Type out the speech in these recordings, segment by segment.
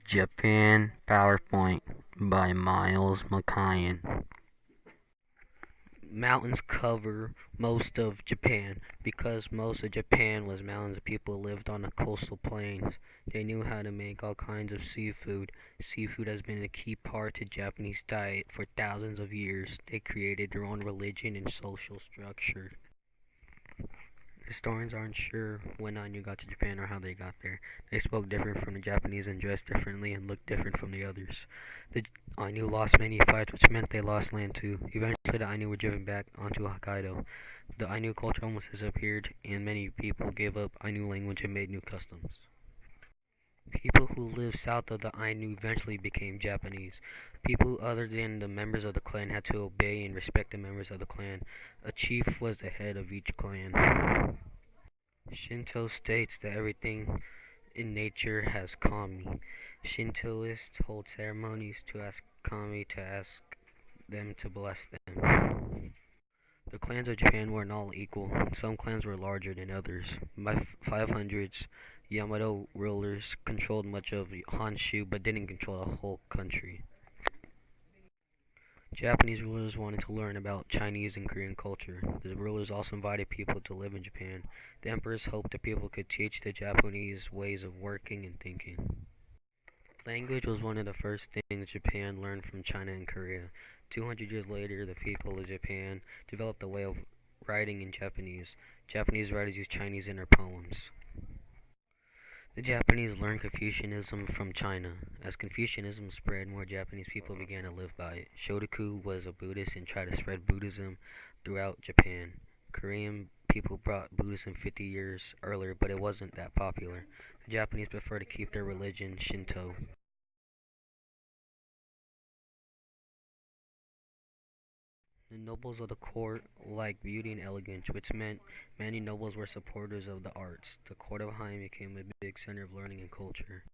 Japan PowerPoint by Miles McKeon. Mountains cover most of Japan. Because most of Japan was mountains, people lived on the coastal plains. They knew how to make all kinds of seafood. Seafood has been a key part to Japanese diet for thousands of years. They created their own religion and social structure. Historians aren't sure when Ainu got to Japan or how they got there. They spoke different from the Japanese and dressed differently and looked different from the others. The Ainu lost many fights, which meant they lost land too. Eventually, the Ainu were driven back onto Hokkaido. The Ainu culture almost disappeared, and many people gave up Ainu language and made new customs. People who lived south of the Ainu eventually became Japanese. People other than the members of the clan had to obey and respect the members of the clan. A chief was the head of each clan. Shinto states that everything in nature has kami. Shintoists hold ceremonies to ask kami to ask them to bless them. The clans of Japan weren't all equal. Some clans were larger than others. By 500s, Yamato rulers controlled much of Honshu but didn't control the whole country. Japanese rulers wanted to learn about Chinese and Korean culture. The rulers also invited people to live in Japan. The emperors hoped that people could teach the Japanese ways of working and thinking. Language was one of the first things Japan learned from China and Korea. 200 years later, the people of Japan developed a way of writing in Japanese. Japanese writers used Chinese in their poems. The Japanese learned Confucianism from China. As Confucianism spread, more Japanese people began to live by it. Shotoku was a Buddhist and tried to spread Buddhism throughout Japan. Korean people brought Buddhism 50 years earlier, but it wasn't that popular. The Japanese prefer to keep their religion Shinto. The nobles of the court liked beauty and elegance, which meant many nobles were supporters of the arts. The court of Heian became a big center of learning and culture.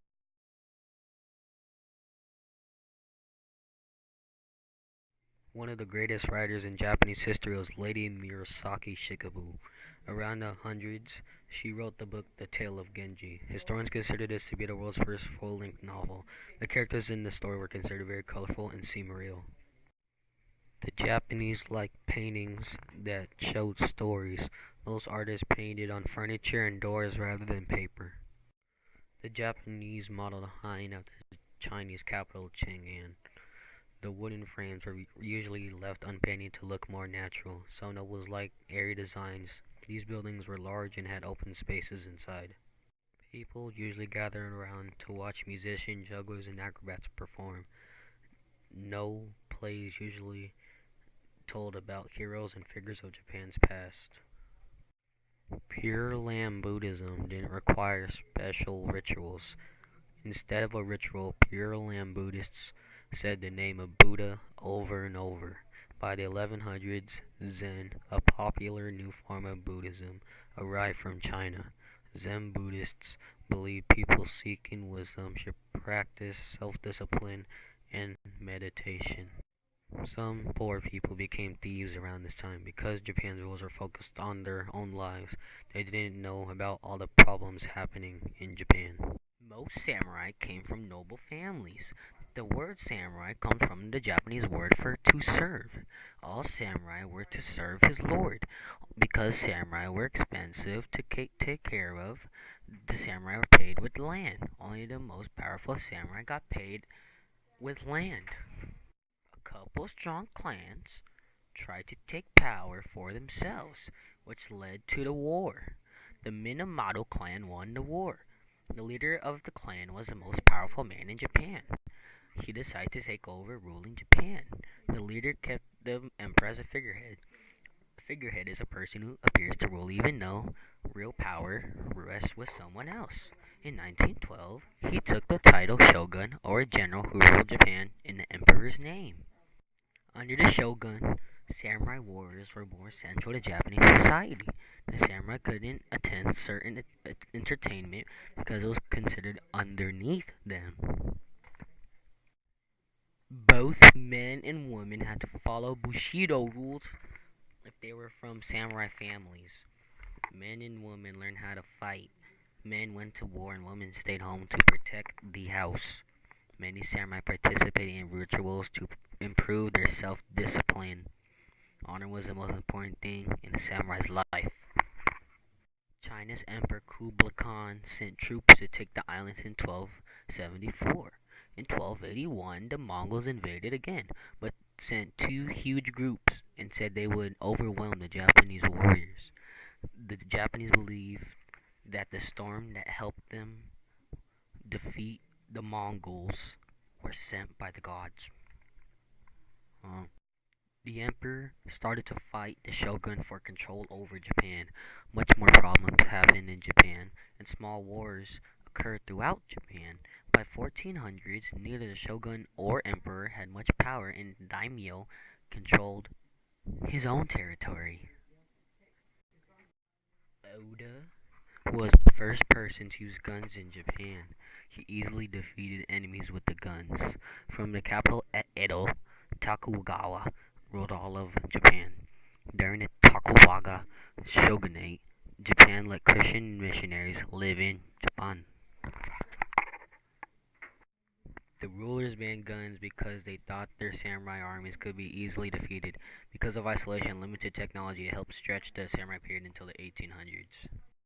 One of the greatest writers in Japanese history was Lady Murasaki Shikibu. Around the hundreds, she wrote the book The Tale of Genji. Historians consider this to be the world's first full-length novel. The characters in the story were considered very colorful and seem real. The Japanese liked paintings that showed stories. Most artists painted on furniture and doors rather than paper. The Japanese modeled Heian after the Chinese capital Chang'an. The wooden frames were usually left unpainted to look more natural. Some nobles liked airy designs. These buildings were large and had open spaces inside. People usually gathered around to watch musicians, jugglers, and acrobats perform. No plays usually told about heroes and figures of Japan's past. Pure Land Buddhism didn't require special rituals. Instead of a ritual, Pure Land Buddhists said the name of Buddha over and over. By the 1100s, Zen, a popular new form of Buddhism, arrived from China. Zen Buddhists believed people seeking wisdom should practice self-discipline and meditation. Some poor people became thieves around this time because Japan's rulers were focused on their own lives. They didn't know about all the problems happening in Japan. Most samurai came from noble families. The word samurai comes from the Japanese word for to serve. All samurai were to serve his lord. Because samurai were expensive to take care of, the samurai were paid with land. Only the most powerful samurai got paid with land. A couple strong clans tried to take power for themselves, which led to the war. The Minamoto clan won the war. The leader of the clan was the most powerful man in Japan. He decided to take over ruling Japan. The leader kept the emperor as a figurehead. A figurehead is a person who appears to rule even though real power rests with someone else. In 1912, he took the title shogun, or general who ruled Japan in the emperor's name. Under the shogun, samurai warriors were more central to Japanese society. The samurai couldn't attend certain entertainment because it was considered underneath them. Both men and women had to follow Bushido rules if they were from samurai families. Men and women learned how to fight Men went to war and women stayed home to protect the house. Many samurai participated in rituals to improve their self-discipline. Honor was the most important thing in a samurai's life. China's Emperor Kublai Khan sent troops to take the islands in 1274. In 1281, the Mongols invaded again, but sent two huge groups and said they would overwhelm the Japanese warriors. The Japanese believed that the storm that helped them defeat the Mongols were sent by the gods. Uh, the emperor started to fight the shogun for control over Japan. Much more problems happened in Japan, and small wars occurred throughout Japan. By 1400s, neither the shogun or emperor had much power, and daimyo controlled his own territory. Oda was the first person to use guns in Japan. He easily defeated enemies with the guns. From the capital at Edo, Tokugawa ruled all of Japan. During the Tokugawa shogunate, Japan let Christian missionaries live in Japan. The rulers banned guns because they thought their samurai armies could be easily defeated. Because of isolation and limited technology, it helped stretch the samurai period until the 1800s.